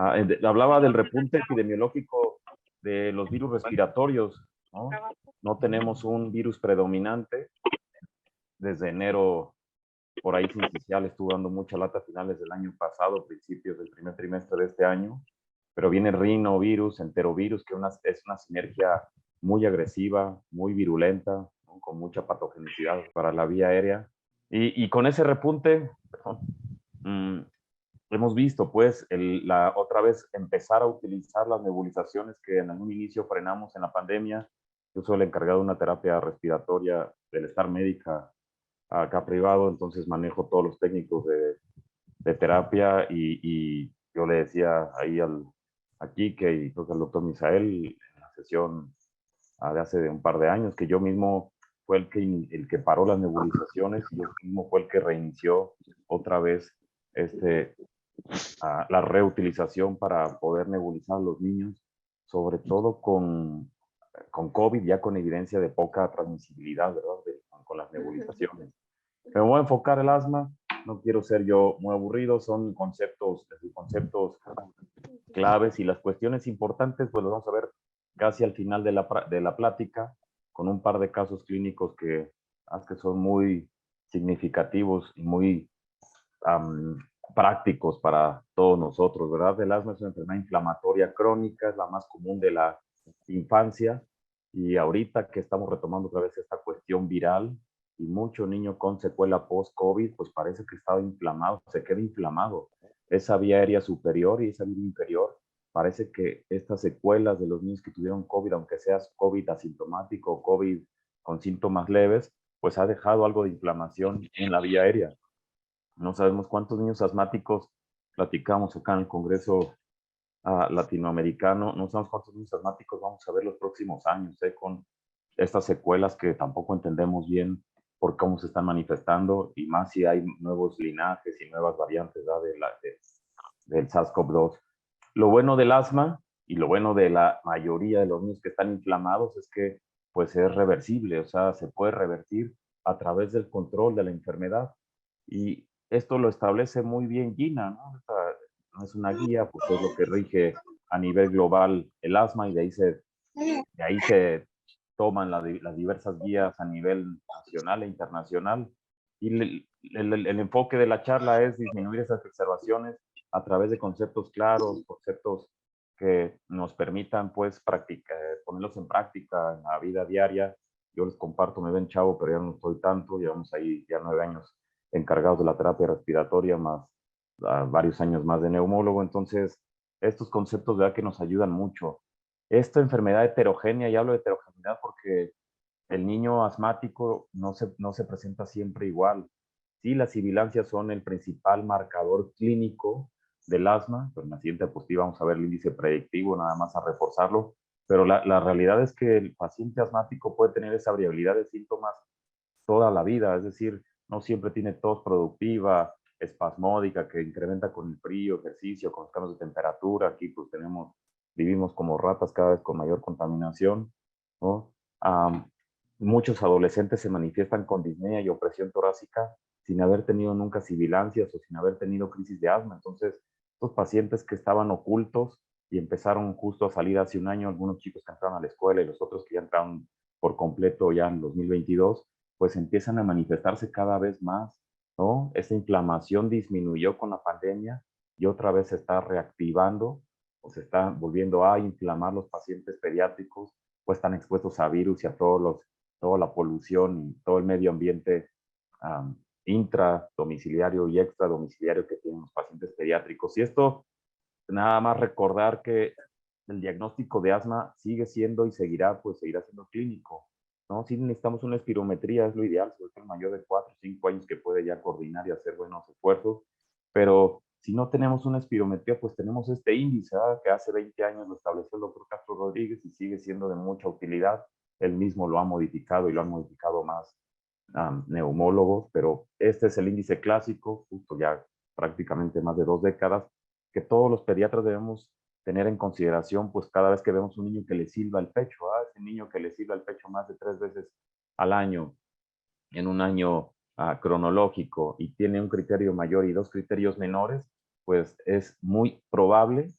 Hablaba del repunte epidemiológico de los virus respiratorios, ¿no? No tenemos un virus predominante. Desde enero, por ahí Sincicial estuvo dando mucha lata a finales del año pasado, principios del primer trimestre de este año, pero viene rinovirus, enterovirus, que es una sinergia muy agresiva, muy virulenta, ¿no? Con mucha patogenicidad para la vía aérea. Y con ese repunte, hemos visto, pues, otra vez empezar a utilizar las nebulizaciones que en algún inicio frenamos en la pandemia. Yo soy el encargado de una terapia respiratoria del Star Médica acá privado, entonces manejo todos los técnicos de terapia y yo le decía ahí a Quique y creo que al doctor Misael en la sesión de hace un par de años que yo mismo fue el que paró las nebulizaciones y yo mismo fue el que reinició otra vez la reutilización para poder nebulizar a los niños, sobre todo con COVID, ya con evidencia de poca transmisibilidad, ¿verdad? Con las nebulizaciones. Me voy a enfocar el asma, no quiero ser yo muy aburrido, son conceptos claves y las cuestiones importantes, pues los vamos a ver casi al final de la plática, con un par de casos clínicos que son muy significativos y muy prácticos para todos nosotros, ¿verdad? El asma es una enfermedad inflamatoria crónica, es la más común de la infancia y ahorita que estamos retomando otra vez esta cuestión viral y mucho niño con secuela post-COVID, pues parece que estaba inflamado, se queda inflamado. Esa vía aérea superior y esa vía inferior, parece que estas secuelas de los niños que tuvieron COVID, aunque seas COVID asintomático o COVID con síntomas leves, pues ha dejado algo de inflamación en la vía aérea. No sabemos cuántos niños asmáticos platicamos acá en el Congreso Latinoamericano, no sabemos cuántos niños asmáticos vamos a ver los próximos años, con estas secuelas que tampoco entendemos bien por cómo se están manifestando y más si hay nuevos linajes y nuevas variantes del SARS-CoV-2. Lo bueno del asma y lo bueno de la mayoría de los niños que están inflamados es que pues es reversible, o sea, se puede revertir a través del control de la enfermedad. Y esto lo establece muy bien Gina, ¿no? Esta no es una guía, pues es lo que rige a nivel global el asma y de ahí se toman las diversas guías a nivel nacional e internacional. Y el enfoque de la charla es disminuir esas exacerbaciones a través de conceptos claros, conceptos que nos permitan pues ponerlos en práctica en la vida diaria. Yo les comparto, me ven chavo, pero ya no estoy tanto, llevamos ahí ya 9 años encargados de la terapia respiratoria, más varios años más de neumólogo, entonces estos conceptos de verdad que nos ayudan mucho. Esta enfermedad heterogénea, y hablo de heterogeneidad porque el niño asmático no se presenta siempre igual. Sí, las sibilancias son el principal marcador clínico del asma, pero en la siguiente diapositiva vamos a ver el índice predictivo, nada más a reforzarlo, pero la realidad es que el paciente asmático puede tener esa variabilidad de síntomas toda la vida, es decir, no siempre tiene tos productiva, espasmódica, que incrementa con el frío, ejercicio, con los cambios de temperatura. Aquí pues vivimos como ratas cada vez con mayor contaminación, ¿no? Muchos adolescentes se manifiestan con disnea y opresión torácica sin haber tenido nunca sibilancias o sin haber tenido crisis de asma. Entonces, estos pacientes que estaban ocultos y empezaron justo a salir hace un año, algunos chicos que entraron a la escuela y los otros que ya entraron por completo ya en 2022, pues empiezan a manifestarse cada vez más, ¿no? Esa inflamación disminuyó con la pandemia y otra vez se está reactivando o se están volviendo a inflamar los pacientes pediátricos, pues están expuestos a virus y a toda la polución y todo el medio ambiente intradomiciliario y extradomiciliario que tienen los pacientes pediátricos. Y esto, nada más recordar que el diagnóstico de asma sigue siendo y seguirá siendo clínico, ¿no? Sí necesitamos una espirometría, es lo ideal, sobre todo el mayor de 4 o 5 años que puede ya coordinar y hacer buenos esfuerzos, pero si no tenemos una espirometría, pues tenemos este índice, ¿verdad? Que hace 20 años lo estableció el doctor Castro Rodríguez y sigue siendo de mucha utilidad. Él mismo lo ha modificado y lo han modificado más neumólogos, pero este es el índice clásico, justo ya prácticamente más de 2 décadas, que todos los pediatras debemos tener en consideración, pues cada vez que vemos un niño que le silba el pecho, ese niño que le silba el pecho más de 3 veces al año, en un año cronológico, y tiene un criterio mayor y 2 criterios menores, pues es muy probable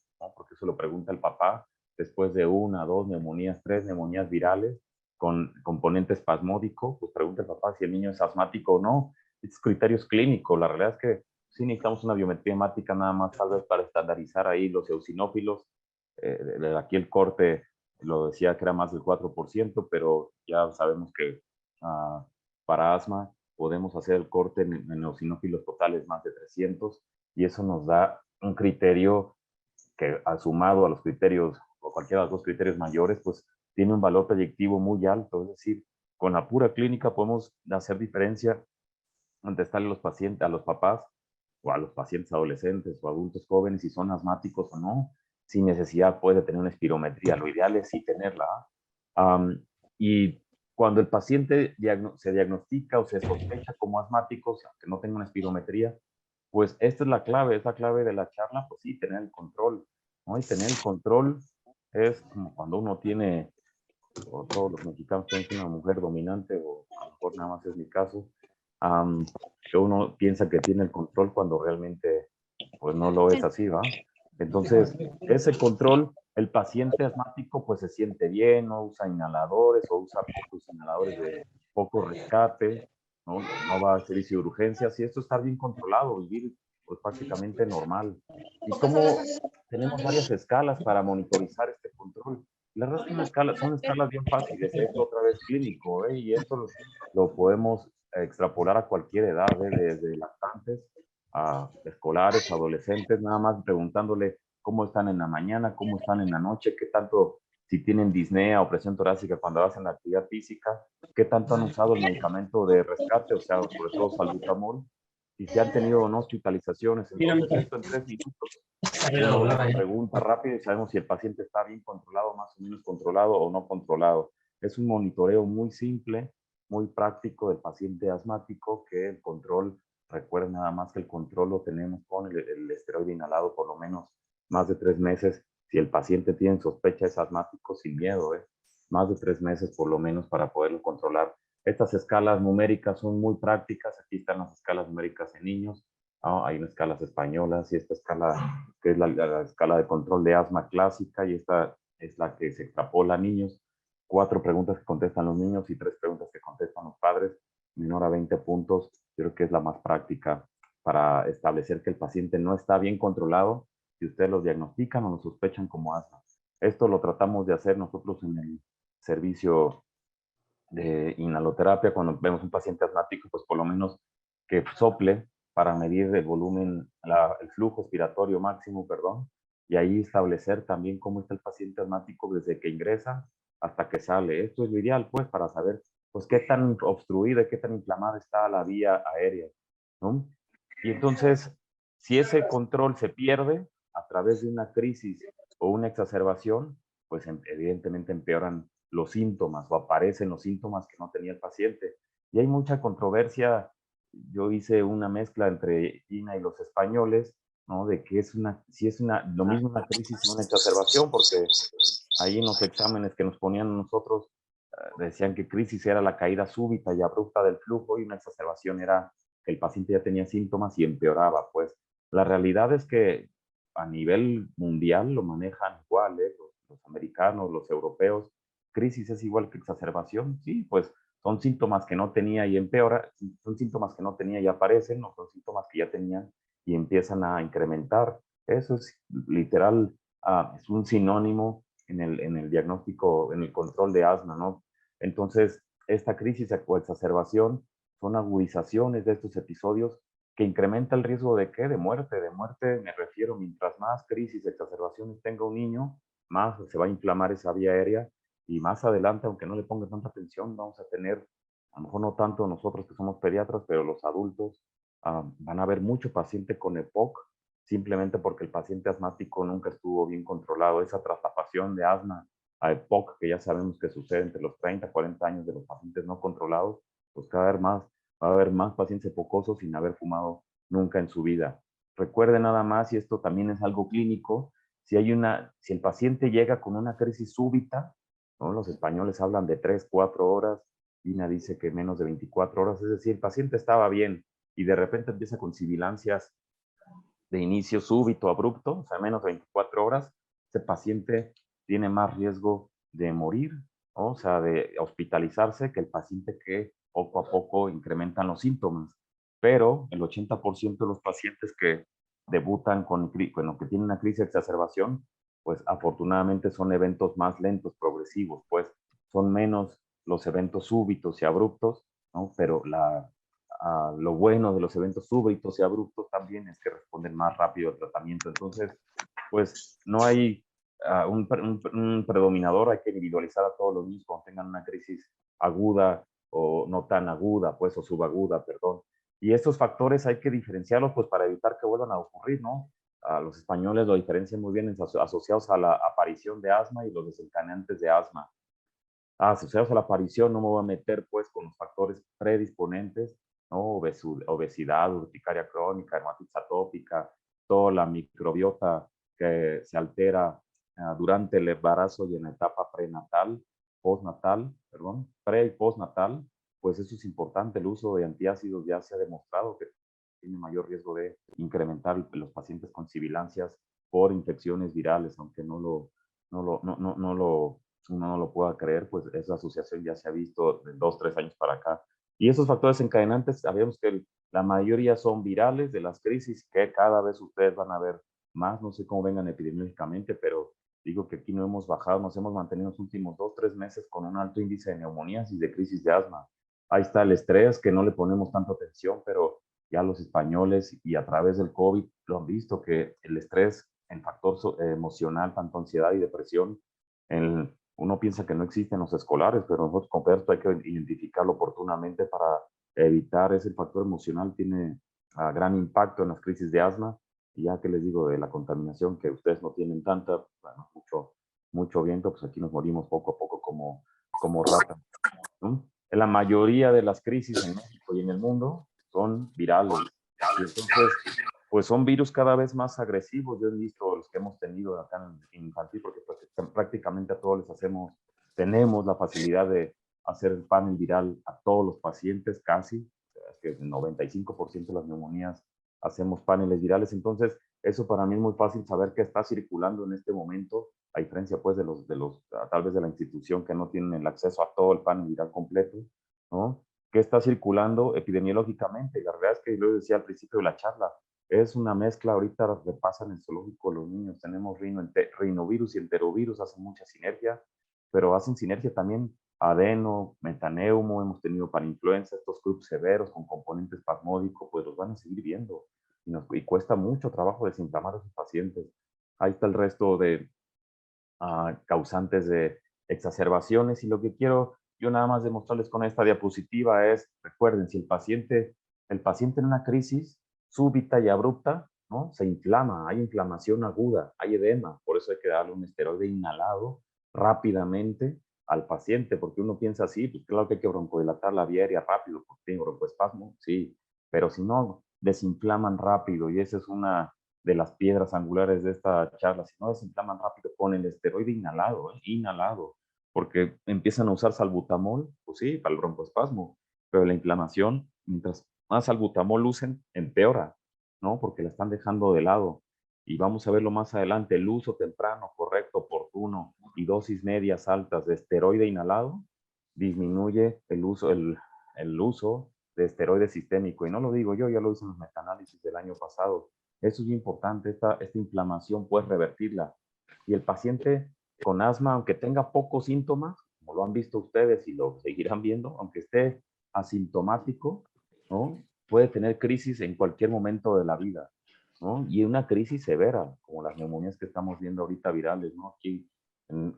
que eso lo pregunta el papá, después de 1, 2 neumonías, 3 neumonías virales con componente espasmódico, pues pregunta el papá si el niño es asmático o no. Estos criterios clínicos, la realidad es que sí necesitamos una biometría hemática nada más tal vez para estandarizar ahí los eosinófilos. Aquí el corte lo decía que era más del 4%, pero ya sabemos que para asma podemos hacer el corte en eosinófilos totales más de 300 y eso nos da un criterio que sumado a los criterios o cualquiera de los dos criterios mayores, pues tiene un valor predictivo muy alto. Es decir, con la pura clínica podemos hacer diferencia entre estarle a los pacientes, a los papás o a los pacientes adolescentes o adultos jóvenes si son asmáticos o no. Sin necesidad puede tener una espirometría. Lo ideal es sí tenerla. Y cuando el paciente se diagnostica o se sospecha como asmático, aunque no tenga una espirometría, pues esta es la clave de la charla, pues sí, tener el control, ¿no? Y tener el control es como cuando uno tiene, o todos los mexicanos tienen una mujer dominante, o a lo mejor nada más es mi caso, que uno piensa que tiene el control cuando realmente pues no lo es así, ¿va? Entonces, ese control, el paciente asmático pues se siente bien, no usa inhaladores o usa pocos inhaladores de poco rescate, no va al servicio de urgencias y esto está bien controlado, vivir pues prácticamente normal. Y como tenemos varias escalas para monitorizar este control. La verdad es que son escalas bien fáciles, esto otra vez clínico, y esto lo podemos extrapolar a cualquier edad, desde lactantes a escolares, adolescentes, nada más preguntándole cómo están en la mañana, cómo están en la noche, qué tanto, si tienen disnea o presión torácica cuando hacen la actividad física, qué tanto han usado el medicamento de rescate, o sea, sobre todo salbutamol, y si han tenido o no hospitalizaciones. Entonces, esto en 3 minutos, uno pregunta rápido y sabemos si el paciente está bien controlado, más o menos controlado o no controlado. Es un monitoreo muy simple, muy práctico del paciente asmático, que el control, recuerden nada más que el control lo tenemos con el esteroide inhalado por lo menos más de 3 meses. Si el paciente tiene sospecha es asmático, sin miedo, más de 3 meses por lo menos para poderlo controlar. Estas escalas numéricas son muy prácticas. Aquí están las escalas numéricas en niños. Hay unas escalas españolas y esta escala que es la escala de control de asma clásica y esta es la que se extrapola a niños. 4 preguntas que contestan los niños y 3 preguntas que contestan los padres, menor a 20 puntos. Creo que es la más práctica para establecer que el paciente no está bien controlado si ustedes lo diagnostican o lo sospechan como asma. Esto lo tratamos de hacer nosotros en el servicio de inhaloterapia. Cuando vemos un paciente asmático, pues por lo menos que sople para medir el volumen, el flujo expiratorio máximo, perdón, y ahí establecer también cómo está el paciente asmático desde que ingresa hasta que sale. Esto es lo ideal, pues, para saber, pues, qué tan obstruida, qué tan inflamada está la vía aérea, ¿no? Y entonces, si ese control se pierde a través de una crisis o una exacerbación, pues evidentemente empeoran los síntomas o aparecen los síntomas que no tenía el paciente. Y hay mucha controversia. Yo hice una mezcla entre China y los españoles, ¿no? De que si es lo mismo una crisis y una exacerbación, porque ahí en los exámenes que nos ponían a nosotros, decían que crisis era la caída súbita y abrupta del flujo y una exacerbación era que el paciente ya tenía síntomas y empeoraba. Pues la realidad es que a nivel mundial lo manejan igual, los americanos, los europeos. Crisis es igual que exacerbación, sí, pues son síntomas que no tenía y empeora, son síntomas que no tenía y aparecen, no son síntomas que ya tenían y empiezan a incrementar. Eso es literal, es un sinónimo en el diagnóstico, en el control de asma, ¿no? Entonces, esta crisis o exacerbación son agudizaciones de estos episodios que incrementa el riesgo de ¿qué? De muerte me refiero, mientras más crisis, exacerbaciones tenga un niño, más se va a inflamar esa vía aérea y más adelante, aunque no le ponga tanta atención, vamos a tener, a lo mejor no tanto nosotros que somos pediatras, pero los adultos van a ver mucho paciente con EPOC, simplemente porque el paciente asmático nunca estuvo bien controlado. Esa traslapación de asma a EPOC, que ya sabemos que sucede entre los 30 40 años de los pacientes no controlados, pues va a haber más pacientes epocosos sin haber fumado nunca en su vida. Recuerde nada más, y esto también es algo clínico, si el paciente llega con una crisis súbita, ¿no? Los españoles hablan de 3 4 horas, Ina dice que menos de 24 horas, es decir, el paciente estaba bien y de repente empieza con sibilancias de inicio súbito, abrupto, o sea, menos de 24 horas, paciente tiene más riesgo de morir, ¿no? O sea, de hospitalizarse que el paciente que poco a poco incrementan los síntomas. Pero el 80% de los pacientes que debutan bueno, que tienen una crisis de exacerbación, pues afortunadamente son eventos más lentos, progresivos, pues son menos los eventos súbitos y abruptos, ¿no? Pero lo bueno de los eventos súbitos y abruptos también es que responden más rápido al tratamiento. Entonces, pues no hay un predominador, hay que individualizar a todos los niños cuando tengan una crisis aguda o no tan aguda, pues, o subaguda, perdón. Y estos factores hay que diferenciarlos, pues, para evitar que vuelvan a ocurrir, ¿no? Los españoles lo diferencian muy bien asociados a la aparición de asma y los desencadenantes de asma. Asociados a la aparición, no me voy a meter, pues, con los factores predisponentes, ¿no? Obesidad, urticaria crónica, dermatitis atópica, toda la microbiota que se altera durante el embarazo y en la etapa postnatal, perdón, pre y postnatal, pues eso es importante. El uso de antiácidos ya se ha demostrado que tiene mayor riesgo de incrementar los pacientes con sibilancias por infecciones virales, aunque uno no lo pueda creer, pues esa asociación ya se ha visto de 2, 3 años para acá. Y esos factores encadenantes, sabemos que la mayoría son virales de las crisis, que cada vez ustedes van a ver más, no sé cómo vengan epidemiológicamente, pero digo que aquí no hemos bajado, nos hemos mantenido los últimos 2, 3 meses con un alto índice de neumonías y de crisis de asma. Ahí está el estrés, que no le ponemos tanta atención, pero ya los españoles y a través del COVID lo han visto, que el estrés, el factor emocional, tanto ansiedad y depresión, uno piensa que no existen los escolares, pero nosotros como expertos hay que identificarlo oportunamente para evitar ese factor emocional. Tiene gran impacto en las crisis de asma. Y ya que les digo de la contaminación, que ustedes no tienen tanta, bueno, mucho viento, pues aquí nos morimos poco a poco como ratas, ¿no? En la mayoría de las crisis en México y en el mundo son virales. Y entonces, pues son virus cada vez más agresivos. Yo he visto los que hemos tenido acá en infantil, porque prácticamente a todos tenemos la facilidad de hacer el panel viral a todos los pacientes, casi, es que el 95% de las neumonías hacemos paneles virales. Entonces, eso para mí es muy fácil saber qué está circulando en este momento, a diferencia pues tal vez de la institución que no tienen el acceso a todo el panel viral completo, ¿no? ¿Qué está circulando epidemiológicamente? Y la verdad es que yo decía al principio de la charla, es una mezcla, ahorita repasan en el zoológico los niños, tenemos rinovirus y enterovirus, hacen mucha sinergia, pero hacen sinergia también adeno, metaneumo, hemos tenido para influenza, estos grupos severos con componente espasmódico, pues los van a seguir viendo y cuesta mucho trabajo desinflamar a esos pacientes. Ahí está el resto de causantes de exacerbaciones y lo que quiero yo nada más demostrarles con esta diapositiva es, recuerden, si el paciente en una crisis súbita y abrupta, ¿no? Se inflama, hay inflamación aguda, hay edema, por eso hay que darle un esteroide inhalado rápidamente al paciente, porque uno piensa así, pues claro que hay que broncodilatar la vía aérea rápido, porque tengo broncoespasmo, sí, pero si no, desinflaman rápido y esa es una de las piedras angulares de esta charla. Si no desinflaman rápido, ponen el esteroide inhalado, porque empiezan a usar salbutamol, pues sí, para el broncoespasmo, pero la inflamación, mientras más salbutamol usen, empeora, ¿no? Porque la están dejando de lado. Y vamos a verlo más adelante, el uso temprano, correcto, oportuno y dosis medias altas de esteroide inhalado disminuye el uso de esteroide sistémico. Y no lo digo yo, ya lo hice en los metaanálisis del año pasado. Eso es importante, esta inflamación puedes revertirla. Y el paciente con asma, aunque tenga pocos síntomas, como lo han visto ustedes y lo seguirán viendo, aunque esté asintomático, ¿no? Puede tener crisis en cualquier momento de la vida, ¿no? Y una crisis severa, como las neumonías que estamos viendo ahorita virales, ¿no? Aquí en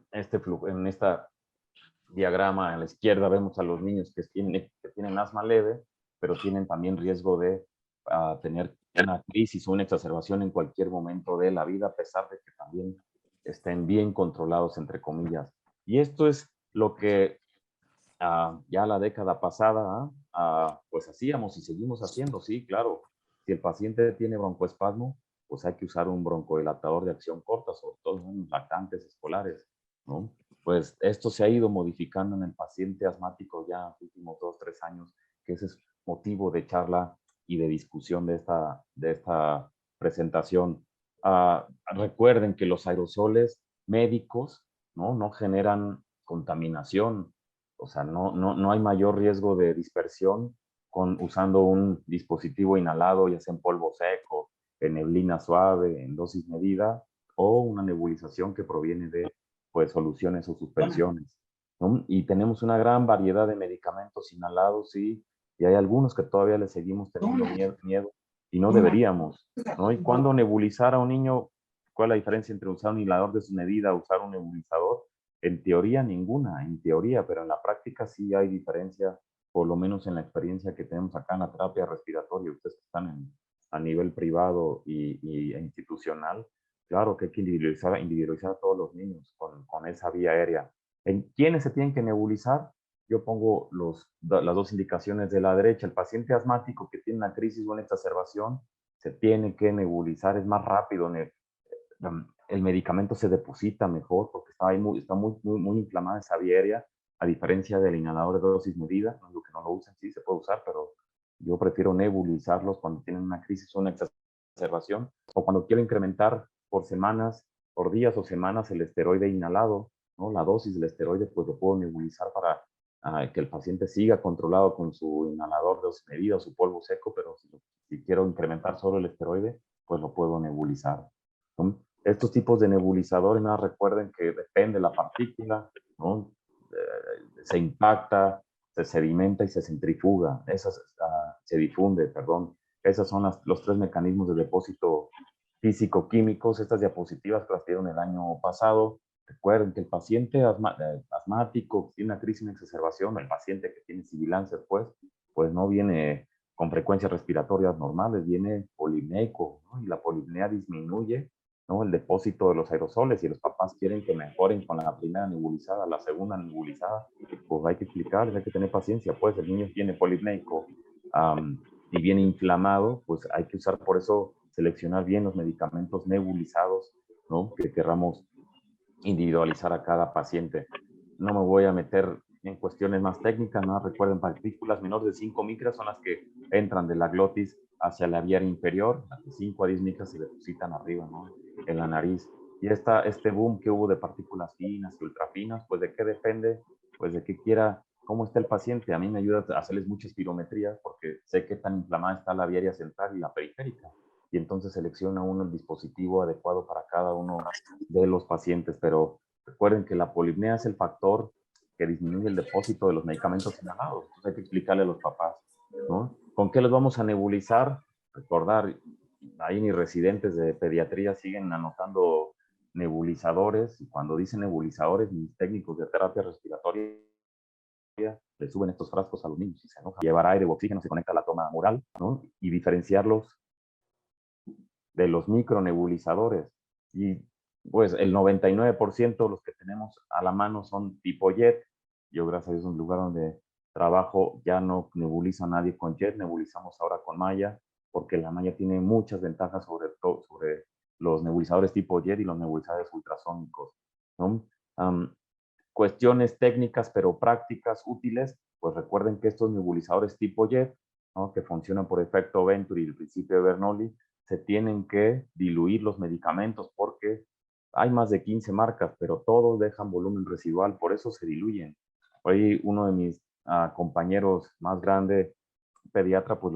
esta diagrama a la izquierda vemos a los niños que tienen asma leve, pero tienen también riesgo de tener una crisis o una exacerbación en cualquier momento de la vida, a pesar de que también estén bien controlados, entre comillas. Y esto es lo que ya la década pasada, pues hacíamos y seguimos haciendo, sí, claro. Si el paciente tiene broncoespasmo, pues hay que usar un broncodilatador de acción corta, sobre todo en los lactantes escolares, ¿no? Pues esto se ha ido modificando en el paciente asmático ya en los últimos 2, 3 años, que ese es motivo de charla y de discusión de esta presentación. Recuerden que los aerosoles médicos, ¿no? No generan contaminación, o sea, no hay mayor riesgo de dispersión usando un dispositivo inhalado, ya sea en polvo seco, en neblina suave, en dosis medida, o una nebulización que proviene de pues, soluciones o suspensiones, ¿no? Y tenemos una gran variedad de medicamentos inhalados, sí, y hay algunos que todavía le seguimos teniendo miedo y no deberíamos, ¿no? Y cuando nebulizar a un niño, ¿cuál es la diferencia entre usar un inhalador de su medida o usar un nebulizador? En teoría ninguna, en teoría, pero en la práctica sí hay diferencia, por lo menos en la experiencia que tenemos acá en la terapia respiratoria, ustedes que están a nivel privado e institucional, claro que hay que individualizar a todos los niños con esa vía aérea. ¿En quiénes se tienen que nebulizar? Yo pongo las dos indicaciones de la derecha. El paciente asmático que tiene una crisis o una exacerbación se tiene que nebulizar, es más rápido, el medicamento se deposita mejor porque está muy inflamada esa vía aérea, a diferencia del inhalador de dosis medida. No digo que no lo usen, sí se puede usar, pero yo prefiero nebulizarlos cuando tienen una crisis o una exacerbación, o cuando quiero incrementar por semanas, por días o semanas el esteroide inhalado, ¿no? La dosis del esteroide, pues lo puedo nebulizar para que el paciente siga controlado con su inhalador de dosis medida o su polvo seco, pero si quiero incrementar solo el esteroide, pues lo puedo nebulizar, ¿no? Estos tipos de nebulizadores, nada, recuerden que depende de la partícula, ¿no? Se impacta, se sedimenta y se centrifuga, se difunde, perdón. Esos son los tres mecanismos de depósito físico-químicos. Estas diapositivas que las dieron el año pasado. Recuerden que el paciente asmático que tiene una crisis, una exacerbación, el paciente que tiene sibilancia pues no viene con frecuencias respiratorias normales, viene polipneico, ¿no? Y la polipnea disminuye, ¿no? El depósito de los aerosoles, y los papás quieren que mejoren con la primera nebulizada, la segunda nebulizada, pues hay que explicarles, hay que tener paciencia, pues el niño tiene polipneico y viene inflamado, pues hay que usar, por eso seleccionar bien los medicamentos nebulizados, ¿no? Que querramos individualizar a cada paciente. No me voy a meter en cuestiones más técnicas, ¿no? Recuerden, partículas menores de 5 micras son las que entran de la glotis hacia la vía inferior, las de 5 a 10 micras se depositan arriba, ¿no? En la nariz. Y este boom que hubo de partículas finas y ultrafinas, pues ¿de qué depende? Pues de qué quiera, cómo está el paciente. A mí me ayuda a hacerles mucha espirometría porque sé qué tan inflamada está la vía aérea central y la periférica. Y entonces selecciona uno el dispositivo adecuado para cada uno de los pacientes. Pero recuerden que la polipnea es el factor que disminuye el depósito de los medicamentos inhalados. Entonces hay que explicarle a los papás, ¿no? ¿Con qué los vamos a nebulizar? Recordar, ahí mis residentes de pediatría siguen anotando nebulizadores, y cuando dicen nebulizadores, mis técnicos de terapia respiratoria le suben estos frascos a los niños y se enojan. Llevar aire o oxígeno se conecta a la toma mural, ¿no? Y diferenciarlos de los micronebulizadores. Y pues el 99% de los que tenemos a la mano son tipo jet. Yo, gracias a Dios, en un lugar donde trabajo ya no nebuliza a nadie con jet, nebulizamos ahora con malla, porque la malla tiene muchas ventajas sobre los nebulizadores tipo jet y los nebulizadores ultrasónicos, ¿no? Cuestiones técnicas pero prácticas útiles, pues recuerden que estos nebulizadores tipo jet, ¿no? Que funcionan por efecto Venturi y el principio de Bernoulli, se tienen que diluir los medicamentos porque hay más de 15 marcas, pero todos dejan volumen residual, por eso se diluyen. Hoy uno de mis compañeros más grande, pediatra, pues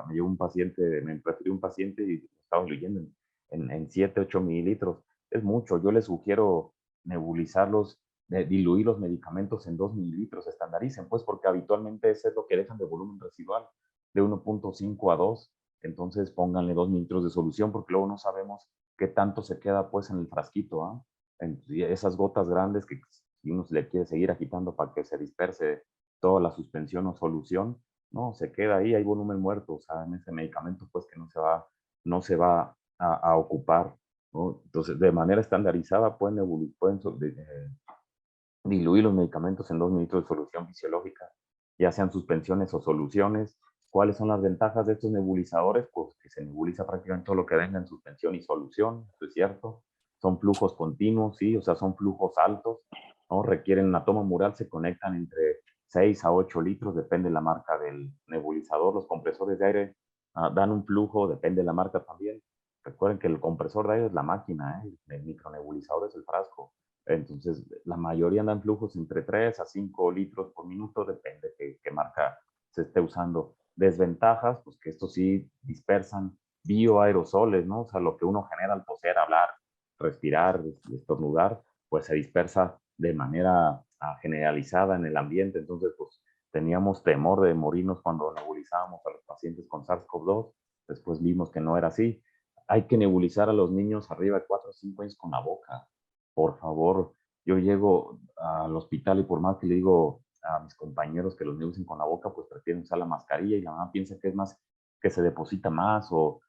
me llevó un paciente, me refirió un paciente y lo estaba diluyendo en 7, 8 mililitros. Es mucho, yo les sugiero nebulizarlos, diluir los medicamentos en 2 mililitros, estandaricen, pues porque habitualmente eso es lo que dejan de volumen residual, de 1.5 a 2. Entonces pónganle 2 mililitros de solución, porque luego no sabemos qué tanto se queda pues en el frasquito, ¿ah? Esas gotas grandes que si uno le quiere seguir agitando para que se disperse toda la suspensión o solución, no, se queda ahí, hay volumen muerto, o sea, en ese medicamento pues que no se va a ocupar, ¿no? Entonces, de manera estandarizada pueden diluir los medicamentos en 2 mililitros de solución fisiológica, ya sean suspensiones o soluciones. ¿Cuáles son las ventajas de estos nebulizadores? Pues que se nebuliza prácticamente todo lo que venga en suspensión y solución, eso es cierto. Son flujos continuos, sí, o sea, son flujos altos, ¿no? Requieren una toma mural, se conectan entre 6 a 8 litros, depende de la marca del nebulizador. Los compresores de aire dan un flujo, depende de la marca también, Recuerden que el compresor de aire es la máquina, el micronebulizador es el frasco. Entonces, la mayoría andan flujos entre 3 a 5 litros por minuto, depende de qué marca se esté usando. Desventajas, pues que estos sí dispersan bioaerosoles, ¿no? O sea, lo que uno genera al toser, hablar, respirar, estornudar, pues se dispersa de manera generalizada en el ambiente. Entonces, pues teníamos temor de morirnos cuando nebulizábamos a los pacientes con SARS-CoV-2. Después vimos que no era así. Hay que nebulizar a los niños arriba de 4 o 5 años con la boca. Por favor, yo llego al hospital y por más que le digo a mis compañeros que los nebulicen con la boca, pues prefieren usar la mascarilla y la mamá piensa que es más, que se deposita más o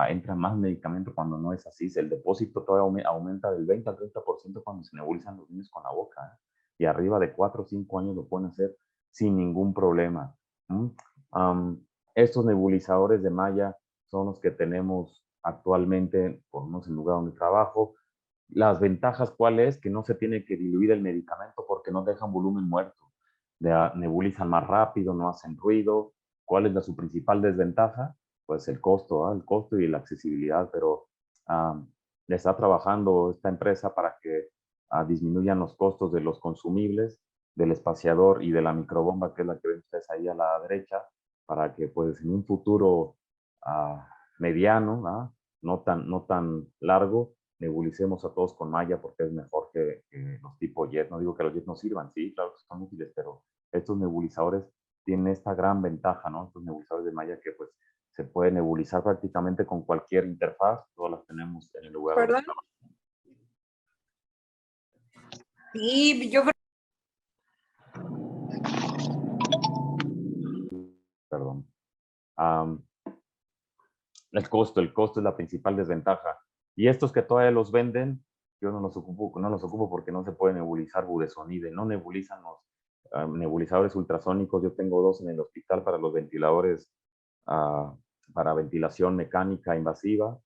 entra más medicamento cuando no es así. El depósito todavía aumenta del 20 al 30% cuando se nebulizan los niños con la boca. Y arriba de 4 o 5 años lo pueden hacer sin ningún problema. ¿Mm? Estos nebulizadores de malla son los que tenemos actualmente, por lo menos en el lugar donde trabajo. Las ventajas, ¿cuál es? Que no se tiene que diluir el medicamento porque no dejan volumen muerto. Nebulizan más rápido, no hacen ruido. ¿Cuál es su principal desventaja? Pues el costo, el costo y la accesibilidad, pero está trabajando esta empresa para que disminuyan los costos de los consumibles, del espaciador y de la microbomba, que es la que ven ustedes ahí a la derecha, para que pues en un futuro mediano, no tan largo, nebulicemos a todos con malla porque es mejor que los tipo jet. No digo que los jet no sirvan, sí, claro que son útiles, pero estos nebulizadores tienen esta gran ventaja, ¿no? Estos nebulizadores de malla que pues se puede nebulizar prácticamente con cualquier interfaz, todas las tenemos en el lugar donde ¿Perdón? trabajamos. Sí, yo creo. Perdón. Um, el costo es la principal desventaja. Y estos que todavía los venden, yo no los ocupo porque no se puede nebulizar budesonide, no nebulizan los nebulizadores ultrasónicos. Yo tengo 2 en el hospital para los ventiladores, uh, para ventilación mecánica invasiva.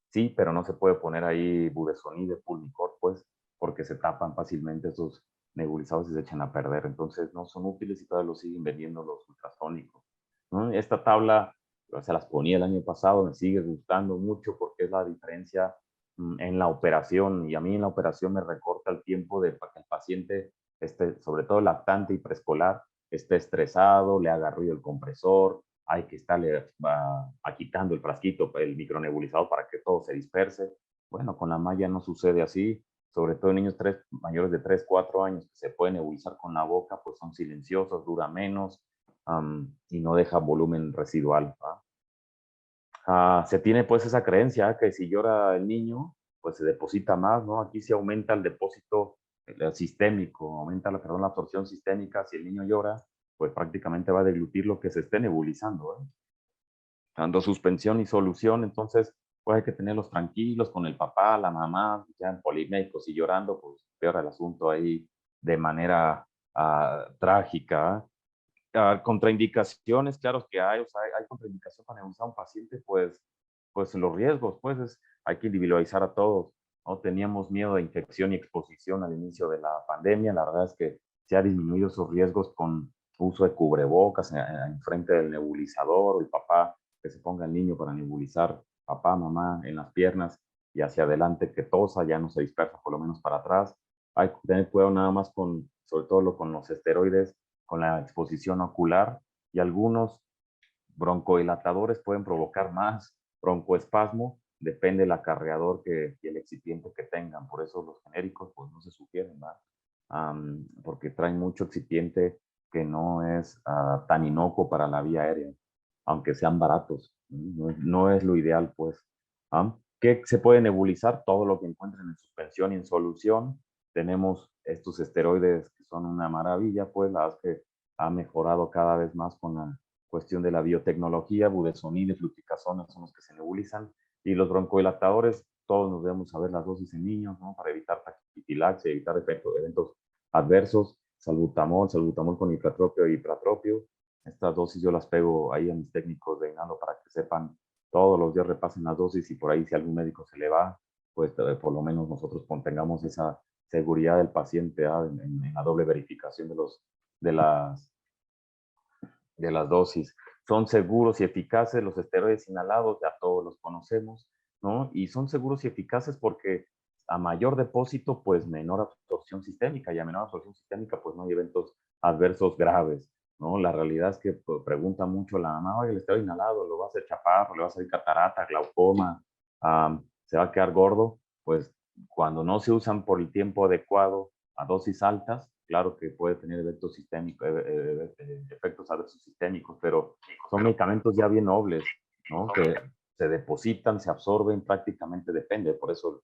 Sí, pero no se puede poner ahí budesonide, pulmicort, pues, porque se tapan fácilmente esos nebulizadores y se echan a perder. Entonces no son útiles y todavía los siguen vendiendo los ultrasónicos, ¿no? Esta tabla se las ponía el año pasado, me sigue gustando mucho porque es la diferencia en la operación, y a mí en la operación me recorta el tiempo de para que el paciente esté, sobre todo lactante y preescolar, esté estresado, le haga ruido el compresor, hay que estarle quitando el frasquito, el micronebulizador para que todo se disperse. Bueno, con la malla no sucede así, sobre todo en niños mayores de 3 4 años que se pueden nebulizar con la boca, pues son silenciosos, dura menos y no deja volumen residual. Se tiene pues esa creencia que si llora el niño, pues se deposita más, ¿no? Aquí se aumenta el depósito sistémico, aumenta la absorción sistémica. Si el niño llora, pues prácticamente va a deglutir lo que se esté nebulizando, dando suspensión y solución. Entonces, pues hay que tenerlos tranquilos con el papá, la mamá, ya en polimédicos y llorando, pues peor el asunto ahí de manera trágica. Contraindicaciones, claro que hay, o sea, hay contraindicación para usar a un paciente, pues los riesgos, pues hay que individualizar a todos. No teníamos miedo de infección y exposición al inicio de la pandemia. La verdad es que se ha disminuido esos riesgos con uso de cubrebocas en frente del nebulizador, o el papá que se ponga el niño para nebulizar, papá, mamá en las piernas y hacia adelante que tosa, ya no se dispersa por lo menos para atrás. Hay que tener cuidado nada más con, sobre todo con los esteroides, con la exposición ocular, y algunos broncodilatadores pueden provocar más broncoespasmo, depende del acarreador y el excipiente que tengan. Por eso los genéricos pues no se sugieren, ¿verdad? Porque traen mucho excipiente que no es tan inocuo para la vía aérea, aunque sean baratos. No es lo ideal, pues. ¿Qué se puede nebulizar? Todo lo que encuentren en suspensión y en solución. Tenemos estos esteroides que son una maravilla, pues la verdad es que ha mejorado cada vez más con la cuestión de la biotecnología. Budesonide, fluticasona son los que se nebulizan, y los broncodilatadores, todos nos debemos saber las dosis en niños, ¿no? Para evitar taquifilaxia, evitar eventos adversos. Salbutamol con infratropio e hipratropio. Estas dosis yo las pego ahí a mis técnicos de inhalo para que sepan, todos los días repasen las dosis, y por ahí si algún médico se le va, pues por lo menos nosotros tengamos esa seguridad del paciente en la doble verificación de las de las dosis. Son seguros y eficaces los esteroides inhalados, ya todos los conocemos. ¿no? Y son seguros y eficaces porque a mayor depósito, pues menor absorción sistémica, y a menor absorción sistémica, pues no hay eventos adversos graves, ¿no? La realidad es que pues, pregunta mucho la mamá, oye, el esteroide inhalado, ¿lo va a hacer chaparro, le va a hacer catarata, glaucoma, se va a quedar gordo? Pues cuando no se usan por el tiempo adecuado a dosis altas, claro que puede tener eventos sistémicos, efectos adversos sistémicos, pero son medicamentos ya bien nobles, ¿no? Que se depositan, se absorben, prácticamente depende, por eso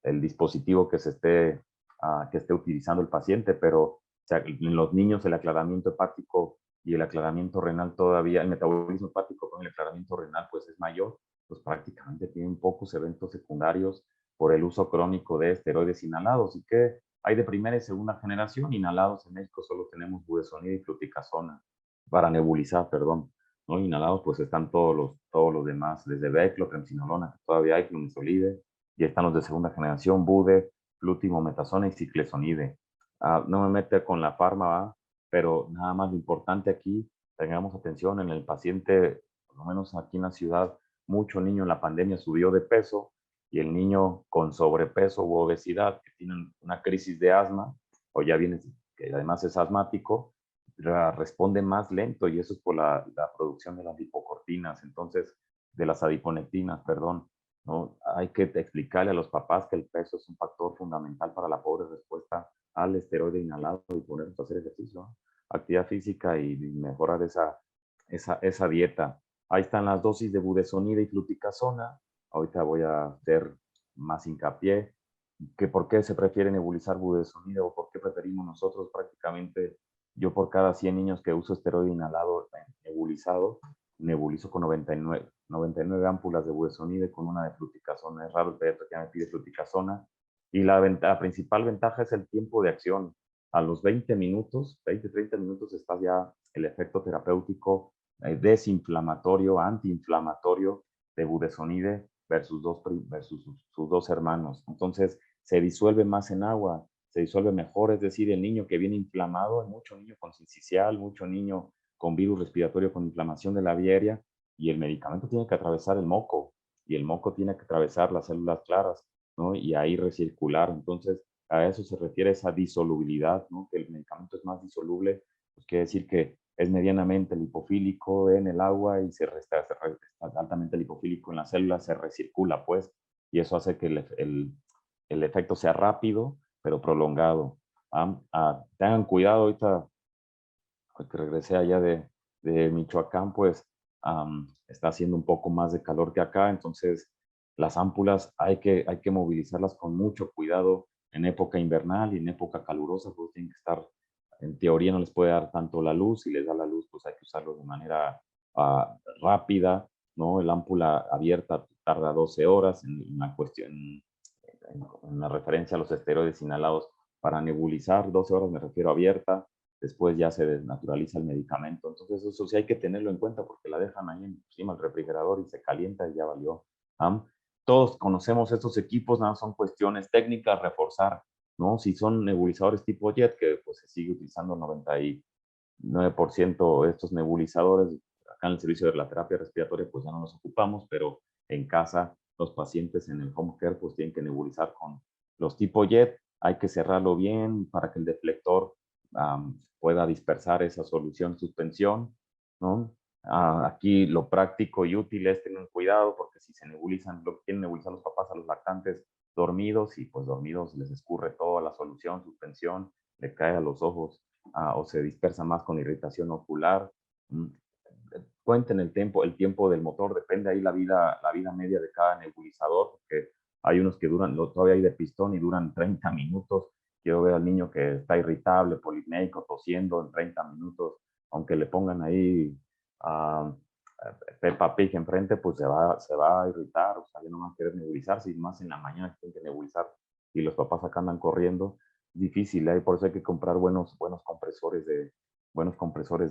el dispositivo que esté utilizando el paciente, pero o sea, en los niños el aclaramiento hepático y el aclaramiento renal todavía, el metabolismo hepático con el aclaramiento renal pues es mayor, pues prácticamente tienen pocos eventos secundarios por el uso crónico de esteroides inhalados. ¿Y qué hay de primera y segunda generación? Inhalados en México solo tenemos budesonida y fluticasona, para nebulizar, perdón. ¿No? Inhalados, pues están todos los demás, desde Beclo, Triamcinolona, que todavía hay, Flunisolide, y están los de segunda generación, Bude, Flutimometasona y Ciclesonide. No me mete con la farma, pero nada más lo importante aquí, tengamos atención en el paciente, por lo menos aquí en la ciudad, mucho niño en la pandemia subió de peso, y el niño con sobrepeso u obesidad, que tienen una crisis de asma, o ya viene, que además es asmático, responde más lento, y eso es por la producción de las lipocortinas, entonces, de las adiponectinas, perdón, ¿no? Hay que explicarle a los papás que el peso es un factor fundamental para la pobre respuesta al esteroide inhalado y ponernos a hacer ejercicio, ¿no? Actividad física y mejorar esa dieta. Ahí están las dosis de budesonida y fluticasona. Ahorita voy a hacer más hincapié que por qué se prefiere nebulizar budesonida o por qué preferimos nosotros prácticamente. Yo por cada 100 niños que uso esteroide inhalado nebulizado, nebulizo con 99 ámpulas de budesonide con una de fluticasona. Es raro el pediatra que me pide fluticasona. Y la principal ventaja es el tiempo de acción. A los 20 minutos, 30 minutos, está ya el efecto terapéutico desinflamatorio, antiinflamatorio de budesonide versus sus dos hermanos. Entonces, se disuelve más en agua, se disuelve mejor, es decir, el niño que viene inflamado, hay mucho niño con sincicial, mucho niño con virus respiratorio, con inflamación de la vía aérea, y el medicamento tiene que atravesar el moco, y el moco tiene que atravesar las células claras, ¿no? Y ahí recircular. Entonces, a eso se refiere esa disolubilidad, ¿no? Que el medicamento es más disoluble, pues quiere decir que es medianamente lipofílico en el agua y está altamente lipofílico en las células, se recircula, pues, y eso hace que el efecto sea rápido, pero prolongado. Tengan cuidado ahorita, que regresé allá de Michoacán, pues está haciendo un poco más de calor que acá, entonces las ámpulas hay que movilizarlas con mucho cuidado en época invernal y en época calurosa, pues tienen que estar, en teoría no les puede dar tanto la luz, si les da la luz, pues hay que usarlo de manera rápida, ¿no? El ámpula abierta tarda 12 horas en una cuestión, en la referencia a los esteroides inhalados para nebulizar, 12 horas me refiero abierta, después ya se desnaturaliza el medicamento. Entonces eso sí hay que tenerlo en cuenta porque la dejan ahí encima del refrigerador y se calienta y ya valió. Todos conocemos estos equipos, nada, son cuestiones técnicas, reforzar, ¿no? Si son nebulizadores tipo JET, que pues se sigue utilizando 99% de estos nebulizadores, acá en el servicio de la terapia respiratoria pues ya no los ocupamos, pero en casa los pacientes en el home care pues tienen que nebulizar con los tipo JET, hay que cerrarlo bien para que el deflector pueda dispersar esa solución suspensión, ¿no? Aquí lo práctico y útil es tener cuidado porque si se nebulizan, lo quieren nebulizar los papás a los lactantes dormidos y pues dormidos les escurre toda la solución, suspensión, le cae a los ojos o se dispersa más con irritación ocular. Cuenten el tiempo del motor, depende ahí la vida media de cada nebulizador, porque hay unos que duran, todavía hay de pistón y duran 30 minutos. Quiero ver al niño que está irritable, polipnéico, tosiendo en 30 minutos, aunque le pongan ahí uh, Peppa Pig enfrente, pues se va a irritar, o sea, ya no va a querer nebulizarse, y más en la mañana que tienen que nebulizar y los papás acá andan corriendo, difícil, ¿eh? Por eso hay que comprar buenos compresores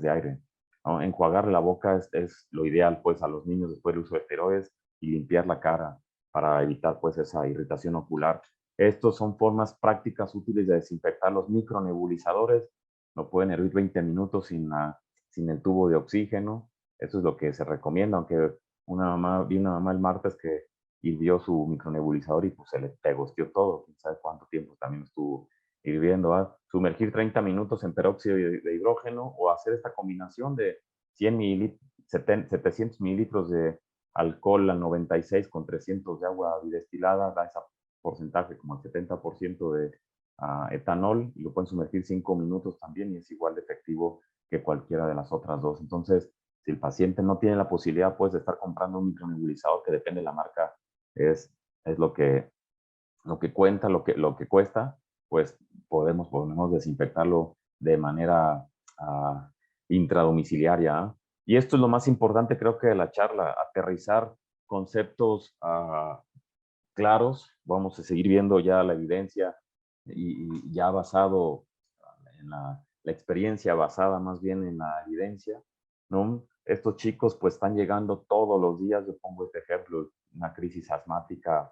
de aire, ¿no? Enjuagar la boca es lo ideal, pues, a los niños después del uso de esteroides, y limpiar la cara para evitar, pues, esa irritación ocular. Estos son formas prácticas útiles de desinfectar los micronebulizadores. No pueden hervir 20 minutos sin el tubo de oxígeno. Eso es lo que se recomienda, aunque vi una mamá el martes que y dio su micronebulizador y pues se le pegosteó todo, quién sabe cuánto tiempo también estuvo hirviendo. Sumergir 30 minutos en peróxido de hidrógeno o hacer esta combinación de 100 mililitros, 700 mililitros de alcohol al 96 con 300 de agua bidestilada, da ese porcentaje como el 70% de etanol, y lo pueden sumergir 5 minutos también y es igual de efectivo que cualquiera de las otras dos. Entonces, si el paciente no tiene la posibilidad, pues, de estar comprando un micronebulizador, que depende de la marca, es lo que cuenta, lo que cuesta, pues podemos desinfectarlo de manera intradomiciliaria. Y esto es lo más importante, creo que de la charla, aterrizar conceptos claros. Vamos a seguir viendo ya la evidencia y ya basado en la experiencia, basada más bien en la evidencia, ¿no? Estos chicos pues están llegando todos los días. Yo pongo este ejemplo, una crisis asmática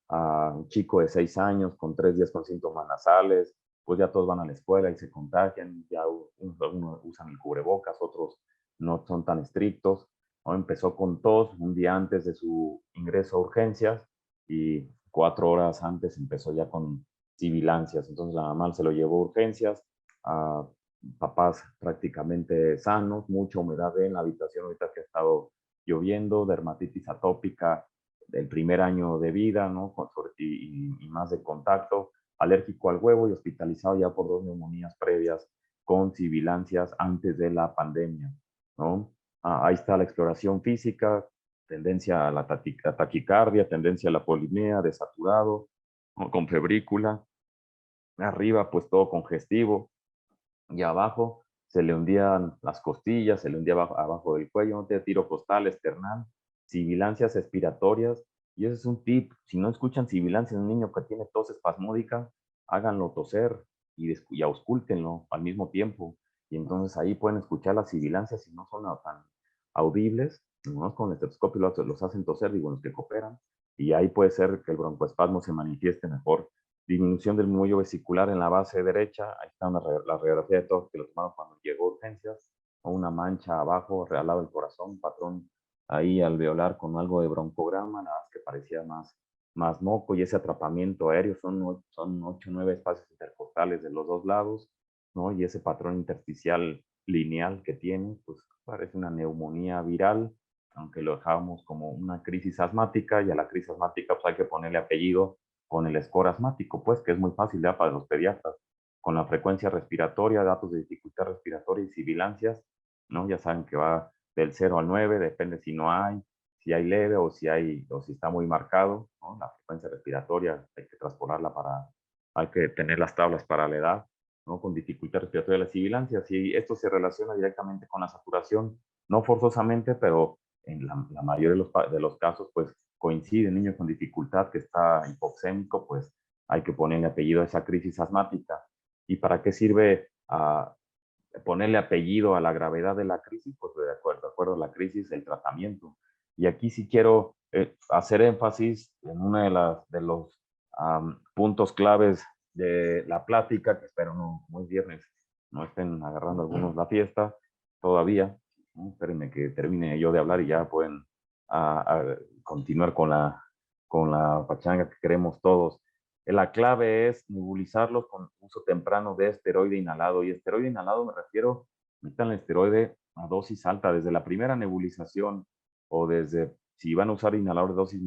a un chico de 6 años con 3 días con síntomas nasales, pues ya todos van a la escuela y se contagian, ya unos usan el cubrebocas, otros no son tan estrictos, ¿no? Empezó con tos un día antes de su ingreso a urgencias y 4 horas antes empezó ya con sibilancias. Entonces la mamá se lo llevó a urgencias, a papás prácticamente sanos, mucha humedad en la habitación ahorita que ha estado lloviendo, dermatitis atópica del primer año de vida, ¿no? Y más de contacto, alérgico al huevo y hospitalizado ya por 2 neumonías previas con sibilancias antes de la pandemia, ¿no? Ahí está la exploración física, tendencia a la taquicardia, tendencia a la polimia, desaturado, ¿no? Con febrícula. Arriba, pues todo congestivo, y abajo se le hundían las costillas, se le hundía abajo del cuello, no tiene tiro costal, esternal, sibilancias expiratorias. Y ese es un tip: si no escuchan sibilancias en un niño que tiene tos espasmódica, háganlo toser y auscúltenlo al mismo tiempo. Y entonces ahí pueden escuchar las sibilancias y no son tan audibles, ¿no? Con el estetoscopio los hacen toser, digo, los que cooperan, y ahí puede ser que el broncoespasmo se manifieste mejor. Disminución del muelle vesicular en la base derecha, ahí está la radiografía de todos que lo tomaron cuando llegó a urgencias, o una mancha abajo, al lado del corazón, un patrón ahí alveolar con algo de broncograma, nada más que parecía más moco, y ese atrapamiento aéreo son 8 o 9 espacios intercostales de los dos lados, ¿no? Y ese patrón intersticial lineal que tiene, pues parece una neumonía viral, aunque lo dejamos como una crisis asmática, y a la crisis asmática pues hay que ponerle apellido con el score asmático, pues, que es muy fácil ya para los pediatras, con la frecuencia respiratoria, datos de dificultad respiratoria y sibilancias, ¿no? Ya saben que va del 0 al 9, depende si hay leve o si está muy marcado, ¿no? La frecuencia respiratoria hay que transponerla hay que tener las tablas para la edad, ¿no? Con dificultad respiratoria las sibilancias, y esto se relaciona directamente con la saturación, no forzosamente, pero en la mayoría de los casos, pues coincide. El niño con dificultad que está hipoxémico, pues hay que ponerle apellido a esa crisis asmática. ¿Y para qué sirve ponerle apellido a la gravedad de la crisis? Pues de acuerdo a la crisis, el tratamiento. Y aquí sí quiero hacer énfasis en uno de los puntos claves de la plática, que espero no, muy viernes, no estén agarrando algunos la fiesta todavía, ¿no? Espérenme que termine yo de hablar y ya pueden continuar con la pachanga que queremos todos. La clave es nebulizarlos con uso temprano de esteroide inhalado. Y esteroide inhalado me refiero, metan el esteroide a dosis alta, desde la primera nebulización o desde, si van a usar inhalador de dosis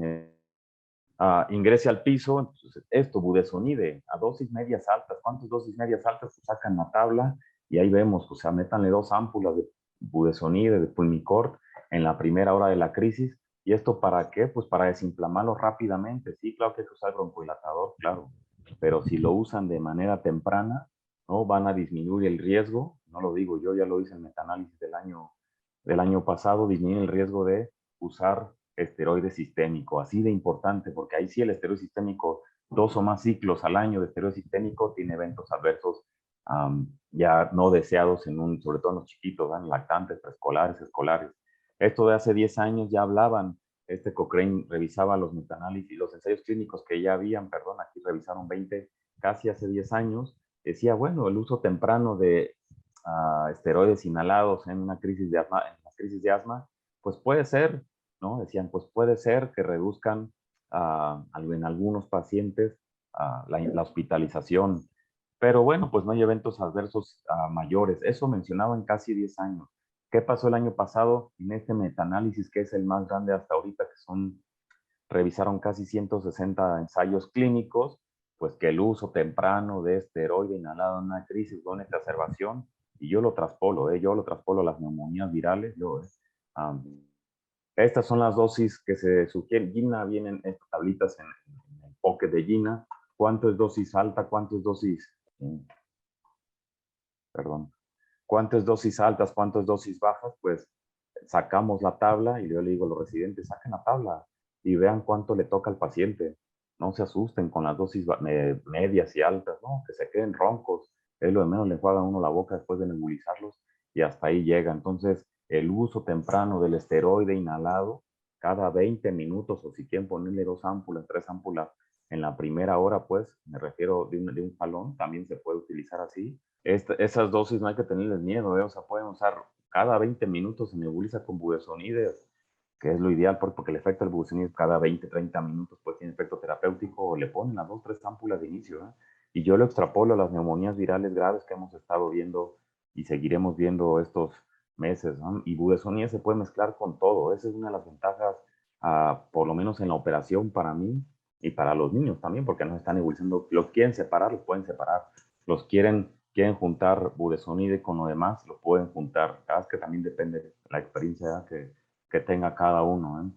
ingrese al piso. Entonces, esto, budesonide, a dosis medias altas. ¿Cuántas dosis medias altas? Pues sacan la tabla y ahí vemos, o sea, métanle 2 ámpulas de budesonide, de pulmicort, en la primera hora de la crisis. ¿Y esto para qué? Pues para desinflamarlo rápidamente. Sí, claro que hay que usar broncohilatador, claro, pero si lo usan de manera temprana, ¿no? Van a disminuir el riesgo. No lo digo yo, ya lo hice en metanálisis del año pasado, disminuir el riesgo de usar esteroide sistémico, así de importante, porque ahí sí el esteroide sistémico, 2 o más ciclos al año de esteroide sistémico, tiene eventos adversos ya no deseados, sobre todo en los chiquitos, en lactantes, preescolares, escolares. Esto de hace 10 años ya hablaban, Cochrane revisaba los metaanálisis, los ensayos clínicos que ya habían, perdón, aquí revisaron 20, casi hace 10 años, decía, bueno, el uso temprano de esteroides inhalados en una crisis de asma, pues puede ser, ¿no? Decían, pues puede ser que reduzcan en algunos pacientes la hospitalización. Pero bueno, pues no hay eventos adversos mayores. Eso mencionaba en casi 10 años. ¿Qué pasó el año pasado en este metaanálisis, que es el más grande hasta ahorita, que revisaron casi 160 ensayos clínicos? Pues que el uso temprano de esteroide inhalado en una crisis o una exacerbación, y yo lo traspolo a las neumonías virales. Estas son las dosis que se sugieren. Gina, vienen estas tablitas en el pocket de Gina. ¿Cuánto es dosis alta? ¿Cuánto es dosis? Perdón. ¿Cuánto es dosis altas? ¿Cuánto es dosis bajas? Pues sacamos la tabla y yo le digo a los residentes, saquen la tabla y vean cuánto le toca al paciente. No se asusten con las dosis medias y altas, no, que se queden roncos. Es lo de menos, le enjuagan uno la boca después de nebulizarlos y hasta ahí llega. Entonces, el uso temprano del esteroide inhalado cada 20 minutos, o si quieren ponerle 2 ámpulas, 3 ámpulas en la primera hora, pues, me refiero de un jalón, también se puede utilizar así. Esas dosis no hay que tenerles miedo, o sea, pueden usar cada 20 minutos. Se nebuliza con budesonide, que es lo ideal, porque el efecto del budesonide cada 20, 30 minutos pues tiene efecto terapéutico, o le ponen las 2, 3 ámpulas de inicio. Y yo lo extrapolo a las neumonías virales graves que hemos estado viendo y seguiremos viendo estos meses, ¿no? Y budesonide se puede mezclar con todo. Esa es una de las ventajas, por lo menos en la operación para mí y para los niños también, porque no se están nebulizando. Los quieren separar, los pueden separar. Los quieren juntar budesonide con lo demás, lo pueden juntar. Es que también depende de la experiencia que tenga cada uno.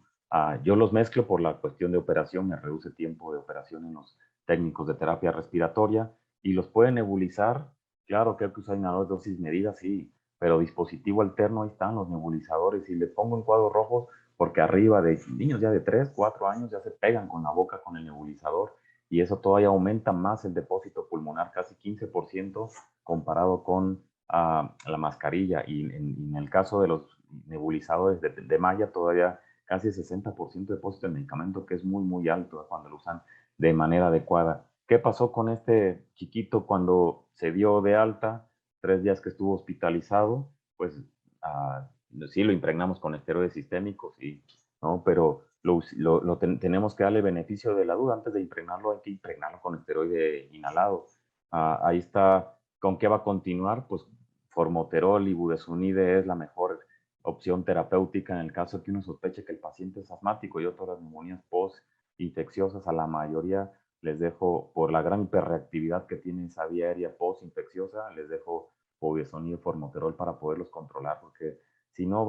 Yo los mezclo por la cuestión de operación, me reduce tiempo de operación en los técnicos de terapia respiratoria, y los pueden nebulizar. Claro que hay que usar inhaladores de dosis medida, sí, pero dispositivo alterno, ahí están los nebulizadores, y les pongo en cuadros rojos porque arriba de niños ya de 3, 4 años ya se pegan con la boca con el nebulizador, y eso todavía aumenta más el depósito pulmonar, casi 15% comparado con la mascarilla. Y en el caso de los nebulizadores de malla, todavía casi 60% de depósito de medicamento, que es muy, muy alto cuando lo usan de manera adecuada. ¿Qué pasó con este chiquito cuando se dio de alta? 3 días que estuvo hospitalizado, pues sí lo impregnamos con esteroides sistémicos, sí, ¿no? Pero tenemos que darle beneficio de la duda. Antes de impregnarlo, hay que impregnarlo con esteroide inhalado. Ahí está. ¿Con qué va a continuar? Pues formoterol y budesonide es la mejor opción terapéutica en el caso que uno sospeche que el paciente es asmático. Y otras neumonías post-infecciosas, a la mayoría les dejo, por la gran hiperreactividad que tiene esa vía aérea post-infecciosa, les dejo budesonide y formoterol para poderlos controlar, porque si no